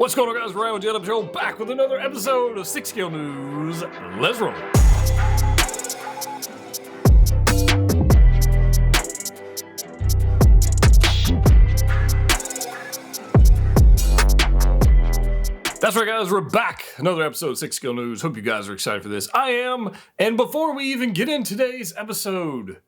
What's going on, guys? Ryan with Jedha Patrol back with another episode of 6 Scale News. Let's roll. That's right, guys. We're back. Another episode of 6 Scale News. Hope you guys are excited for this. I am. And before we even get in today's episode,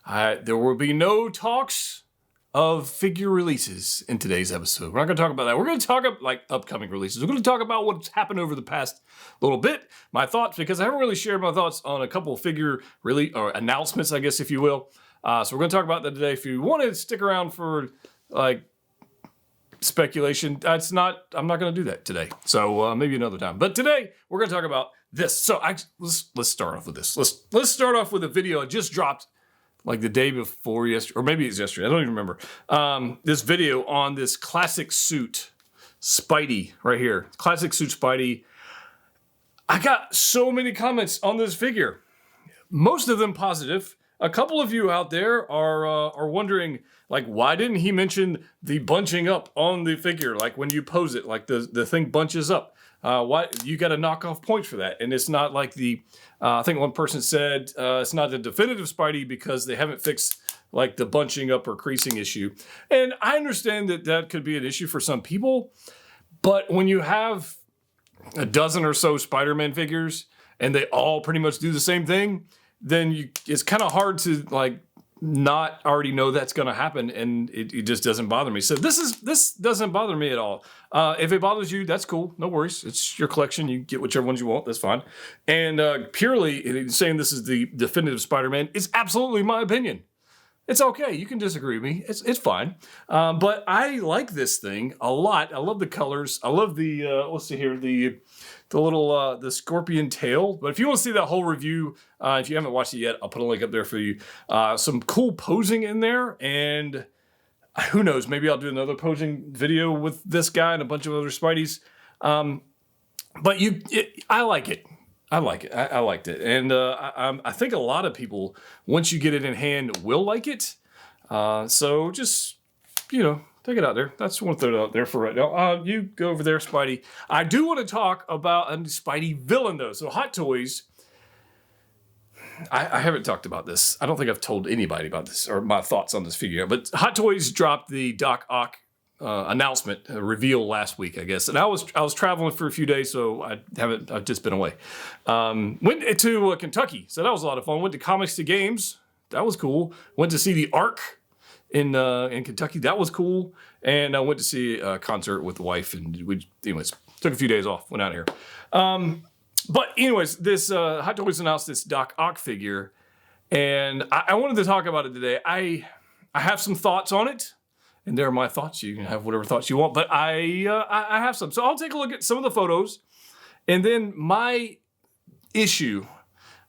there will be no talks of figure releases in today's episode. We're not going to talk about that. We're going to talk about like upcoming releases. We're going to talk about what's happened over the past little bit, my thoughts, because I haven't really shared my thoughts on a couple of figure or announcements, I guess, if you will. So we're going to talk about that today. If you want to stick around for like speculation, I'm not going to do that today. So maybe another time. But today we're going to talk about this. So let's start off with this. Let's start off with a video I just dropped like the day before yesterday, or maybe it's yesterday, I don't even remember. This video on this classic suit, Spidey, right here. Classic suit Spidey. I got so many comments on this figure. Most of them positive. A couple of you out there are wondering, like, why didn't he mention the bunching up on the figure? Like when you pose it, like the thing bunches up. Why you got to knock off points for that? And it's not like the, I think one person said it's not the definitive Spidey because they haven't fixed like the bunching up or creasing issue. And I understand that that could be an issue for some people, but when you have a dozen or so Spider-Man figures and they all pretty much do the same thing, then it's kind of hard to like not already know that's going to happen, and it just doesn't bother me. So this doesn't bother me at all. If it bothers you, that's cool. No worries. It's your collection. You get whichever ones you want. That's fine. And purely saying this is the definitive Spider-Man is absolutely my opinion. It's okay. You can disagree with me. It's fine. But I like this thing a lot. I love the colors. I love the let's see here, the little the scorpion tail. But if you want to see that whole review, if you haven't watched it yet, I'll put a link up there for you. Some cool posing in there, and who knows, maybe I'll do another posing video with this guy and a bunch of other Spideys. But I like it. I like it. I liked it. And I think a lot of people, once you get it in hand, will like it. So just, take it out there. That's one thing out there for right now. You go over there, Spidey. I do want to talk about a Spidey villain, though. So Hot Toys, I haven't talked about this. I don't think I've told anybody about this or my thoughts on this figure. But Hot Toys dropped the Doc Ock announcement, reveal last week, I guess. And I was traveling for a few days, so I've just been away. Went to Kentucky, so that was a lot of fun. Went to Comics to Games. That was cool. Went to see the Ark in Kentucky. That was cool. And I went to see a concert with the wife, and we took a few days off, went out here. But anyways, this Hot Toys announced this Doc Ock figure, and I wanted to talk about it today. I have some thoughts on it, and they're my thoughts. You can have whatever thoughts you want, but I have some. So I'll take a look at some of the photos, and then my issue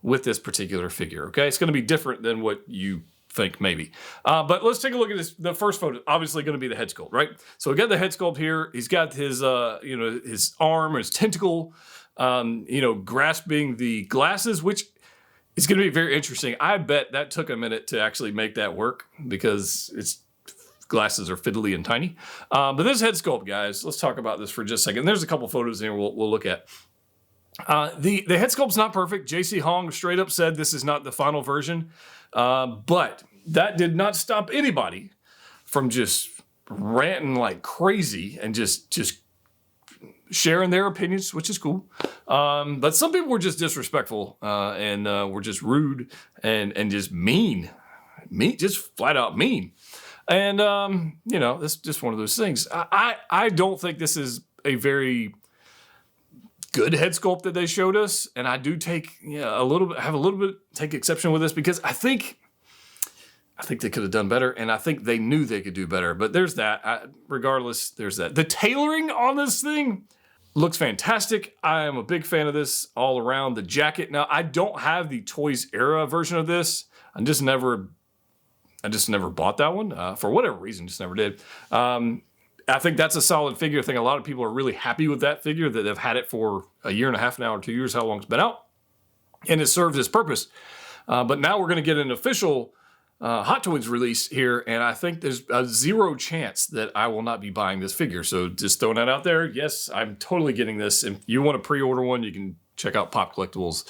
with this particular figure. Okay, it's going to be different than what you think maybe. But let's take a look at this. The first photo, obviously going to be the head sculpt, right? So we got the head sculpt here. He's got his, his arm, his tentacle, grasping the glasses, which is going to be very interesting. I bet that took a minute to actually make that work because its glasses are fiddly and tiny. But this head sculpt, guys, let's talk about this for just a second. There's a couple photos in here we'll look at. The head sculpt's not perfect. JC Hong straight up said this is not the final version. But that did not stop anybody from just ranting like crazy and just sharing their opinions, which is cool. But some people were just disrespectful and were just rude and just mean, just flat out mean. And, this is just one of those things. I don't think this is a very good head sculpt that they showed us. And I do take take exception with this because I think they could have done better. And I think they knew they could do better. But there's that. Regardless, there's that. The tailoring on this thing looks fantastic. I am a big fan of this all around. The jacket. Now, I don't have the Toys Era version of this. I just never bought that one for whatever reason. Just never did. I think that's a solid figure. I think a lot of people are really happy with that figure, that they've had it for a year and a half now or 2 years, how long it's been out. And it served its purpose. But now we're going to get an official Hot Toys release here, and I think there's a 0 chance that I will not be buying this figure. So just throwing that out there. Yes, I'm totally getting this. If you want to pre-order one, you can check out Pop Collectibles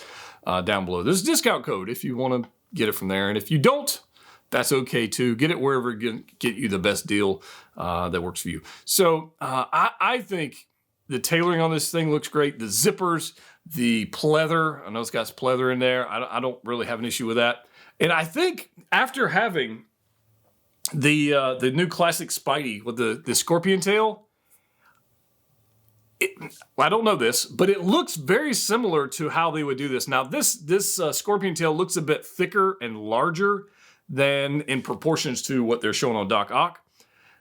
down below. There's a discount code if you want to get it from there. And if you don't, that's okay too. Get it wherever get you the best deal that works for you. So I think the tailoring on this thing looks great. The zippers, the pleather, I know it's got pleather in there. I don't really have an issue with that. And I think after having the new classic Spidey with the scorpion tail, I don't know this, but it looks very similar to how they would do this. Now, this scorpion tail looks a bit thicker and larger than in proportions to what they're showing on Doc Ock.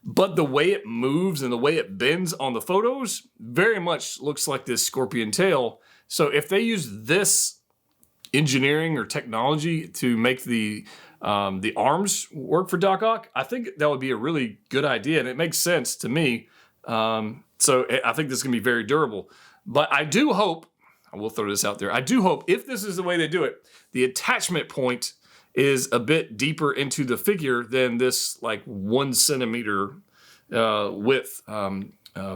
But the way it moves and the way it bends on the photos very much looks like this scorpion tail. So if they use this engineering or technology to make the arms work for Doc Ock, I think that would be a really good idea, and it makes sense to me. So I think this is going to be very durable. But I do hope, I will throw this out there, I do hope if this is the way they do it, the attachment point is a bit deeper into the figure than this like 1 centimeter width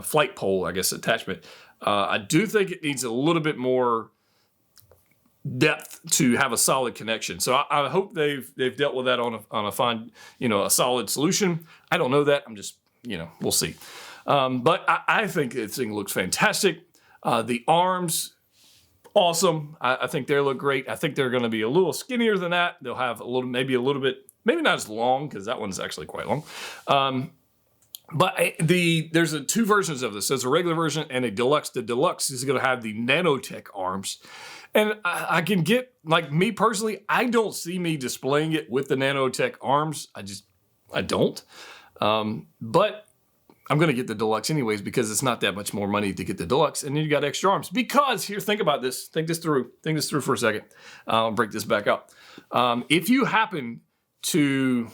flight pole, I guess, attachment. I do think it needs a little bit more depth to have a solid connection. So I hope they've dealt with that on a fine, a solid solution. I don't know that. I'm just, we'll see. But I think this thing looks fantastic. The arms, awesome. I think they look great. I think they're going to be a little skinnier than that. They'll have maybe a little bit, maybe not as long, because that one's actually quite long. But there's 2 versions of this. There's a regular version and a deluxe. The deluxe is going to have the nanotech arms. And I can get, like me personally, I don't see me displaying it with the nanotech arms. I don't. But I'm going to get the deluxe anyways because it's not that much more money to get the deluxe. And then you got extra arms. Because, here, think about this. Think this through. Think this through for a second. I'll break this back up. If you happen to,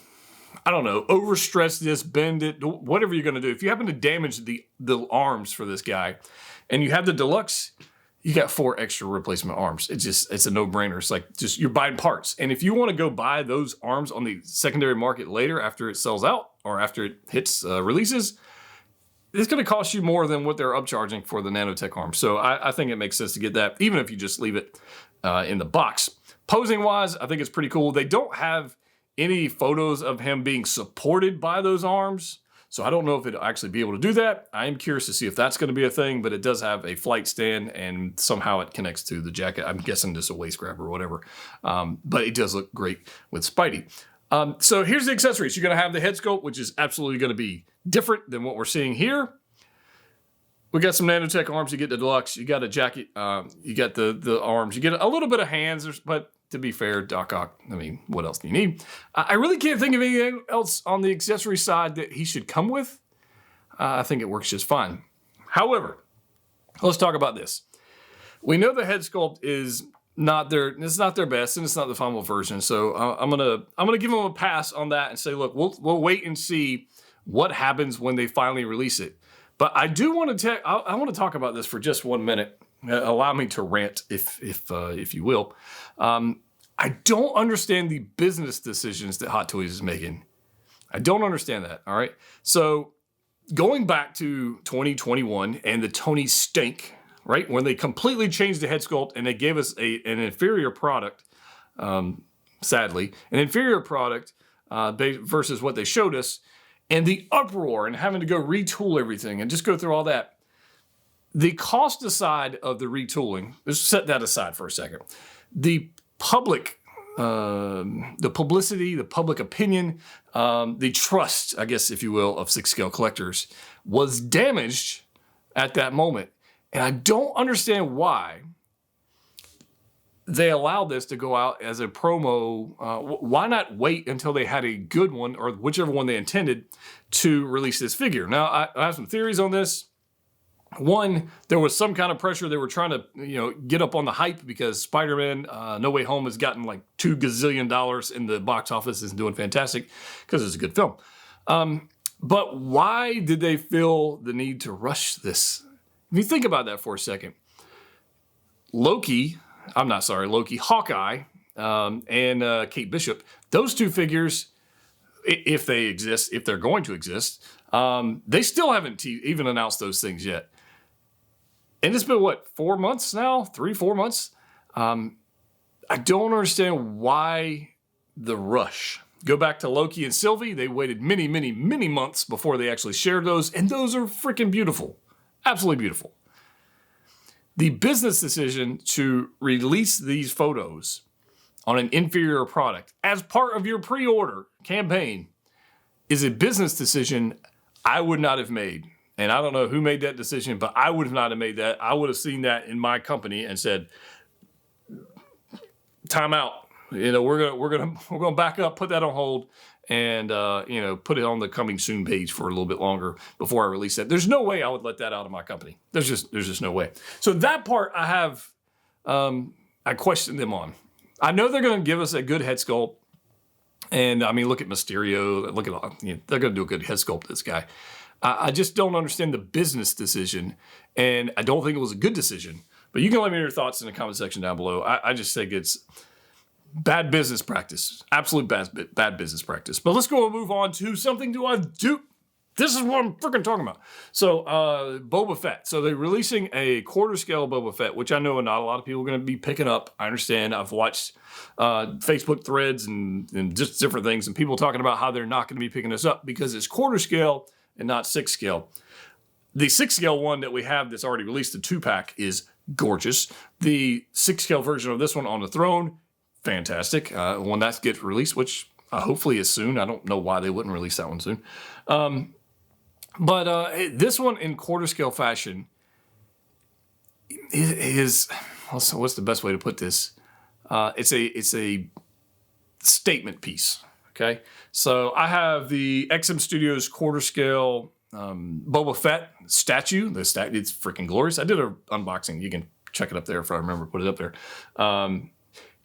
I don't know, overstress this, bend it, whatever you're going to do. If you happen to damage the arms for this guy and you have the deluxe, you got 4 extra replacement arms. It's a no-brainer. It's like just you're buying parts. And if you want to go buy those arms on the secondary market later after it sells out or after it hits releases, it's going to cost you more than what they're upcharging for the nanotech arms. So I think it makes sense to get that, even if you just leave it in the box. Posing-wise, I think it's pretty cool. They don't have any photos of him being supported by those arms. So I don't know if it'll actually be able to do that. I am curious to see if that's going to be a thing, but it does have a flight stand and somehow it connects to the jacket. I'm guessing just a waist grab or whatever. But it does look great with Spidey. So here's the accessories. You're going to have the head sculpt, which is absolutely going to be different than what we're seeing here. We got some nanotech arms. You get the deluxe. You got a jacket. You got the arms. You get a little bit of hands, but to be fair, Doc Ock, I mean, what else do you need? I really can't think of anything else on the accessory side that he should come with. I think it works just fine. However, let's talk about this. We know the head sculpt is not their best, and it's not the final version. So I'm gonna give them a pass on that and say, look, we'll wait and see what happens when they finally release it. But I do want to I want to talk about this for just 1 minute. Allow me to rant, if you will. I don't understand the business decisions that Hot Toys is making. I don't understand that, all right? So going back to 2021 and the Tony Stank, right? When they completely changed the head sculpt and they gave us an inferior product, sadly, an inferior product versus what they showed us, and the uproar and having to go retool everything and just go through all that. The cost aside of the retooling, let's set that aside for a second. The public, the publicity, the public opinion, the trust, I guess, if you will, of 6-scale collectors was damaged at that moment. And I don't understand why they allowed this to go out as a promo. Why not wait until they had a good one, or whichever one they intended, to release this figure? Now, I have some theories on this. One, there was some kind of pressure. They were trying to, get up on the hype because Spider-Man No Way Home has gotten like $2 gazillion in the box office, is doing fantastic because it's a good film. But why did they feel the need to rush this? If you think about that for a second, Hawkeye, and Kate Bishop, those 2 figures if they exist, if they're going to exist. They still haven't even announced those things yet. And it's been, what, 4 months now? 3-4 months? I don't understand why the rush. Go back to Loki and Sylvie. They waited many, many, many months before they actually shared those, and those are freaking beautiful. Absolutely beautiful. The business decision to release these photos on an inferior product as part of your pre-order campaign is a business decision I would not have made. And I don't know who made that decision, but I would not have made that. I would have seen that in my company and said, time out. We're gonna back up, put that on hold, and put it on the coming soon page for a little bit longer before I release that. There's no way I would let that out of my company. There's just no way. So that part I have, I question them on. I know they're gonna give us a good head sculpt, and I mean, look at Mysterio. Look at they're gonna do a good head sculpt. This guy. I just don't understand the business decision, and I don't think it was a good decision. But you can let me know your thoughts in the comment section down below. I just think it's bad business practice. Absolute bad business practice. But let's go and move on to something this is what I'm freaking talking about. So, Boba Fett. So they're releasing a quarter scale Boba Fett, which I know not a lot of people are going to be picking up. I understand. I've watched Facebook threads and just different things, and people talking about how they're not going to be picking this up because it's quarter scale and not 6 scale. The 6 scale one that we have that's already released, the 2-pack, is gorgeous. The 6 scale version of this one on the throne, fantastic. When that gets released, which hopefully is soon. I don't know why they wouldn't release that one soon. But this one in quarter scale fashion is what's the best way to put this? It's a statement piece. Okay, so I have the XM Studios quarter scale Boba Fett statue. It's freaking glorious. I did an unboxing. You can check it up there if I remember to put it up there.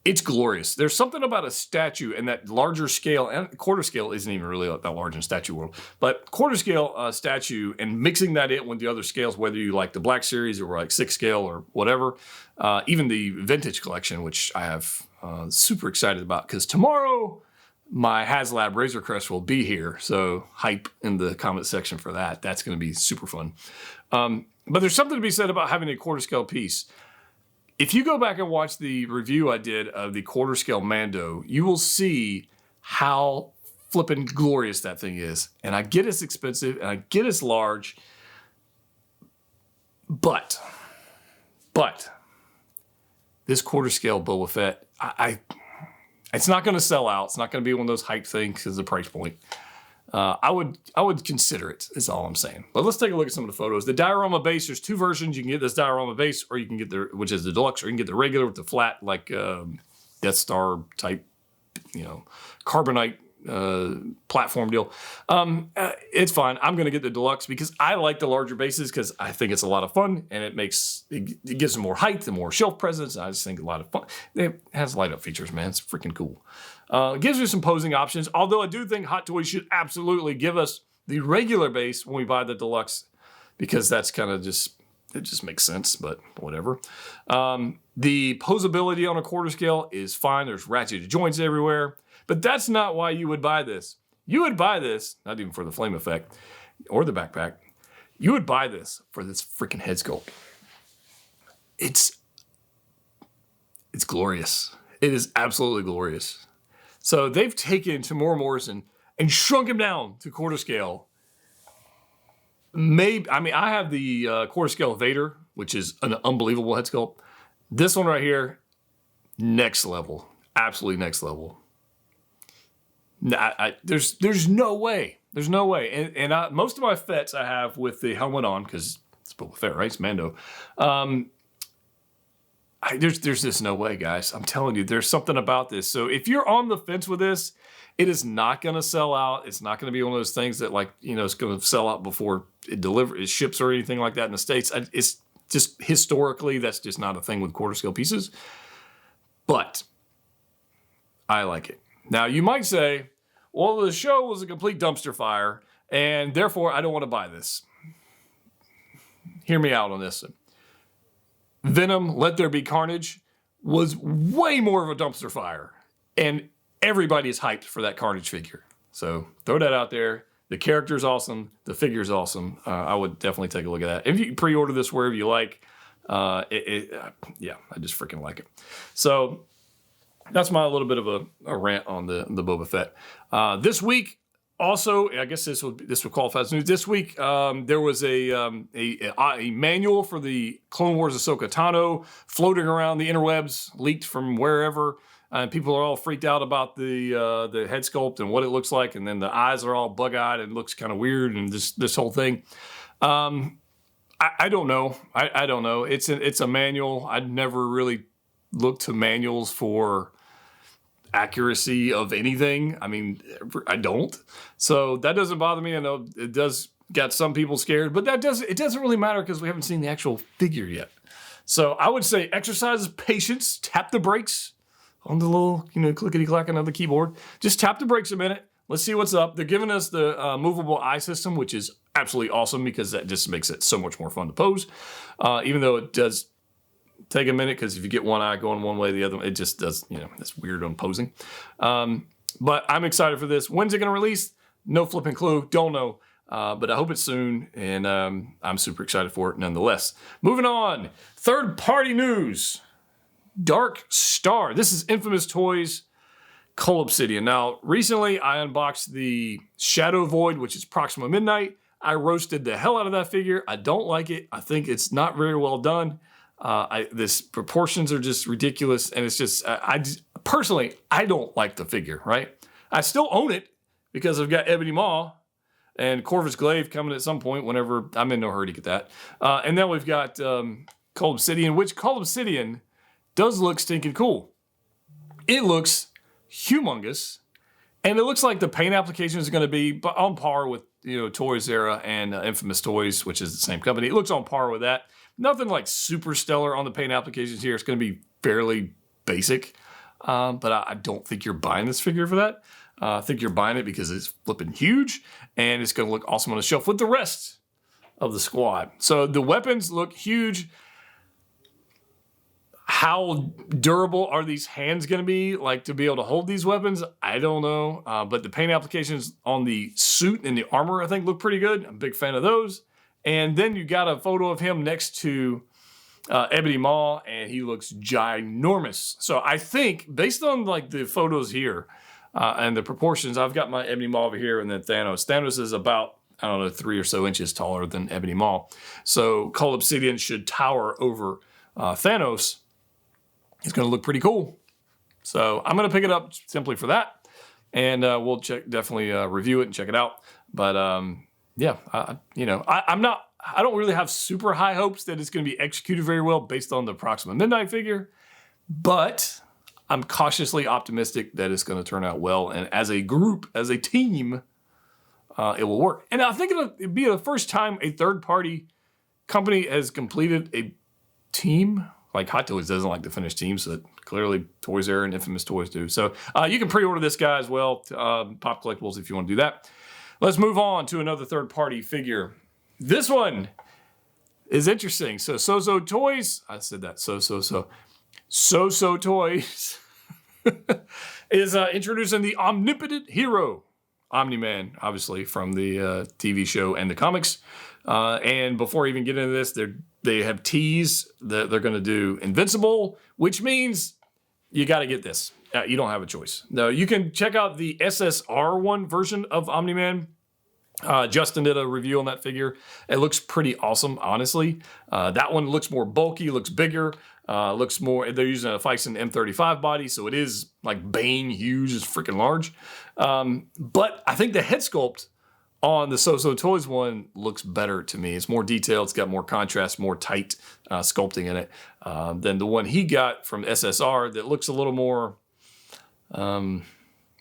It's glorious. There's something about a statue and that larger scale, and quarter scale isn't even really that large in statue world, but quarter scale statue and mixing that in with the other scales, whether you like the Black Series or like 6 scale or whatever, even the vintage collection, which I have super excited about because tomorrow my HasLab Razor Crest will be here. So hype in the comment section for that. That's going to be super fun. But there's something to be said about having a quarter scale piece. If you go back and watch the review I did of the quarter scale Mando, you will see how flippin' glorious that thing is. And I get it's expensive and I get it's large, but this quarter scale Boba Fett, it's not going to sell out. It's not going to be one of those hype things because of the price point. I would consider it, is all I'm saying. But let's take a look at some of the photos. The Diorama Base, there's 2 versions. You can get this Diorama Base, or you can get which is the deluxe, or you can get the regular with the flat, like Death Star type, carbonite platform deal. It's fine. I'm going to get the deluxe because I like the larger bases because I think it's a lot of fun and it gives them more height and more shelf presence. I just think a lot of fun. It has light up features, man. It's freaking cool. It gives you some posing options, although I do think Hot Toys should absolutely give us the regular base when we buy the deluxe because that's kind of it just makes sense, but whatever. The posability on a quarter scale is fine. There's ratcheted joints everywhere. But that's not why you would buy this. You would buy this, not even for the flame effect or the backpack. You would buy this for this freaking head sculpt. It's glorious. It is absolutely glorious. So they've taken Tamora Morrison and shrunk him down to quarter scale. I have the quarter scale Vader, which is an unbelievable head sculpt. This one right here, next level. Absolutely next level. There's no way. There's no way. And most of my Fetts I have with the helmet on because it's Boba Fett, right? It's Mando. There's just no way, guys. I'm telling you, there's something about this. So if you're on the fence with this, it is not going to sell out. It's not going to be one of those things that it's going to sell out before it ships or anything like that in the States. It's just historically, that's just not a thing with quarter scale pieces. But I like it. Now, you might say, well, the show was a complete dumpster fire, and therefore I don't want to buy this. Hear me out on this. Venom, Let There Be Carnage was way more of a dumpster fire, and everybody is hyped for that Carnage figure. So throw that out there. The character's awesome. The figure's awesome. I would definitely take a look at that. If you can pre-order this wherever you like, yeah, I just freaking like it. So that's my little bit of a rant on the Boba Fett. This week, also, I guess this would qualify as news. This week, there was a manual for the Clone Wars Ahsoka Tano floating around the interwebs, leaked from wherever. And people are all freaked out about the head sculpt and what it looks like, and then the eyes are all bug-eyed and looks kind of weird, and this whole thing. I don't know. I don't know. It's a manual. I'd never really looked to manuals for accuracy of anything. I mean, I don't. So that doesn't bother me. I know it does get some people scared, but it doesn't really matter because we haven't seen the actual figure yet. So I would say exercise patience, tap the brakes on the little, clickety-clacking of the keyboard. Just tap the brakes a minute. Let's see what's up. They're giving us the movable eye system, which is absolutely awesome because that just makes it so much more fun to pose. Even though it does take a minute, because if you get one eye going one way, the other, it just does, it's weird on posing. But I'm excited for this. When's it going to release? No flipping clue. Don't know. But I hope it's soon, and I'm super excited for it nonetheless. Moving on. Third-party news. Dark Star. This is Infamous Toys Cull Obsidian. Now, recently I unboxed the Shadow Void, which is Proxima Midnight. I roasted the hell out of that figure. I don't like it. I think it's not very well done. This proportions are just ridiculous, and it's just, personally, I don't like the figure, right? I still own it because I've got Ebony Maw and Corvus Glaive coming at some point whenever, I'm in no hurry to get that. And then we've got Cull Obsidian, which Cull Obsidian does look stinking cool. It looks humongous, and it looks like the paint application is going to be on par with Toys Era and Infamous Toys, which is the same company. It looks on par with that. Nothing like super stellar on the paint applications here. It's going to be fairly basic, but I don't think you're buying this figure for that. I think you're buying it because it's flipping huge, and it's going to look awesome on the shelf with the rest of the squad. So the weapons look huge. How durable are these hands going to be, like, to be able to hold these weapons? I don't know. But the paint applications on the suit and the armor, I think, look pretty good. I'm a big fan of those. And then you got a photo of him next to Ebony Maw, and he looks ginormous. So I think, based on, like, the photos here and the proportions, I've got my Ebony Maw over here, and then Thanos. Thanos is about, 3 or so inches taller than Ebony Maw. So Cull Obsidian should tower over Thanos. It's going to look pretty cool. So I'm going to pick it up simply for that. And we'll definitely review it and check it out. But yeah, I don't really have super high hopes that it's going to be executed very well based on the Proxima Midnight figure. But I'm cautiously optimistic that it's going to turn out well. And as a group, as a team, it will work. And I think it'll be the first time a third-party company has completed a team. Like Hot Toys doesn't like to finish teams, so clearly Toys Era and Infamous Toys do. So you can pre-order this guy as well, Pop Collectibles, if you want to do that. Let's move on to another third-party figure. This one is interesting. So Toys, I said that, So Toys is introducing the Omnipotent hero, Omni Man, obviously, from the TV show and the comics. And before I even get into this, they have teased that they're going to do Invincible, which means you got to get this. You don't have a choice. No, you can check out the SSR1 version of Omni Man. Justin did a review on that figure. It looks pretty awesome, honestly. That one looks more bulky, looks bigger, looks more, they're using a Fison M35 body, so it is like Bane huge, it's freaking large. But I think the head sculpt on the So Toys one looks better to me. It's more detailed, it's got more contrast, more tight sculpting in it than the one he got from SSR that looks a little more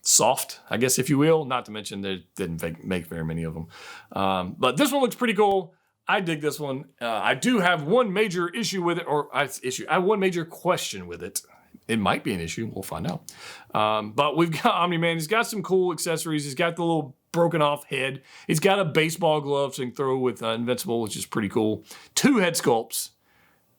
soft, I guess, if you will. Not to mention they didn't make very many of them. But this one looks pretty cool. I dig this one. I do have one major issue with it, I have one major question with it. It might be an issue. We'll find out. But we've got Omni Man. He's got some cool accessories. He's got the little broken off head. He's got a baseball glove so he can throw with Invincible, which is pretty cool. 2 head sculpts.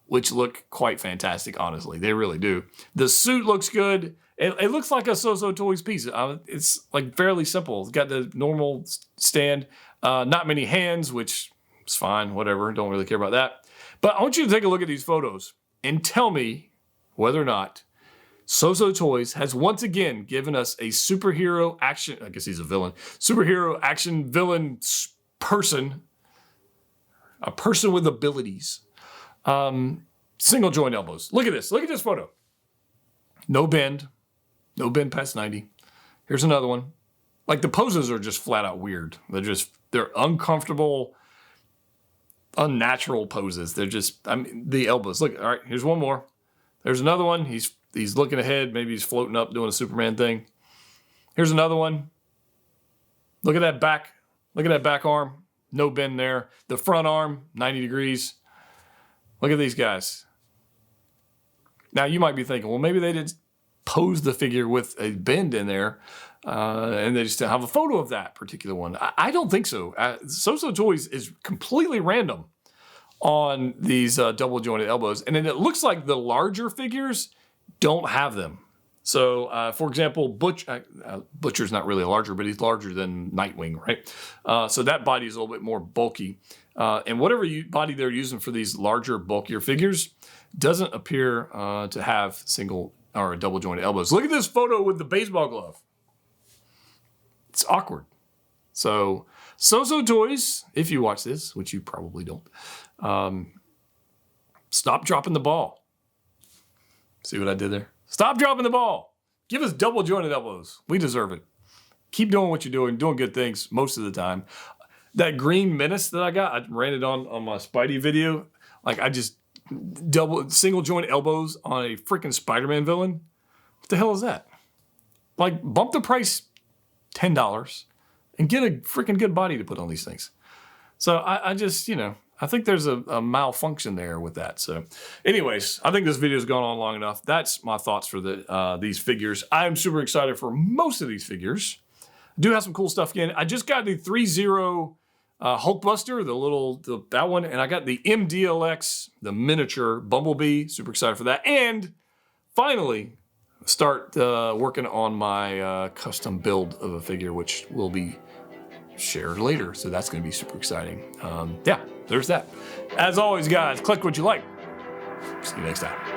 which look quite fantastic, honestly. They really do. The suit looks good. It looks like a So-So Toys piece. It's like fairly simple. It's got the normal stand, not many hands, which is fine, whatever. Don't really care about that. But I want you to take a look at these photos and tell me whether or not So-So Toys has once again given us a superhero action, I guess he's a villain, superhero action villain person, a person with abilities. Single joint elbows. Look at this photo. No bend past 90. Here's another one. Like the poses are just flat out weird. They're uncomfortable, unnatural poses. They're just, the elbows. Look, all right, here's one more. There's another one. He's looking ahead. Maybe he's floating up doing a Superman thing. Here's another one. Look at that back. Look at that back arm. No bend there. The front arm, 90 degrees. Look at these guys. Now you might be thinking, well, maybe they did pose the figure with a bend in there, and they just have a photo of that particular one. I don't think so. So-So Toys is completely random on these double jointed elbows. And then it looks like the larger figures don't have them. So, for example, Butcher's not really larger, but he's larger than Nightwing, right? So that body is a little bit more bulky. And whatever body they're using for these larger, bulkier figures doesn't appear to have single or double jointed elbows. Look at this photo with the baseball glove. It's awkward. So-So Toys, if you watch this, which you probably don't, stop dropping the ball. See what I did there? Stop dropping the ball. Give us double jointed elbows. We deserve it. Keep doing what you're doing good things most of the time. That green menace that I got, I ran it on my Spidey video. Like I just single joint elbows on a freaking Spider-Man villain. What the hell is that? Like bump the price $10 and get a freaking good body to put on these things. So I just, I think there's a malfunction there with that. So anyways, I think this video's gone on long enough. That's my thoughts for these figures. I'm super excited for most of these figures. I do have some cool stuff again. I just got the 3-0 Hulkbuster, that one, and I got the MDLX, the miniature Bumblebee. Super excited for that. And finally, start working on my custom build of a figure, which will be shared later. So that's going to be super exciting. Yeah, there's that. As always, guys, click what you like. See you next time.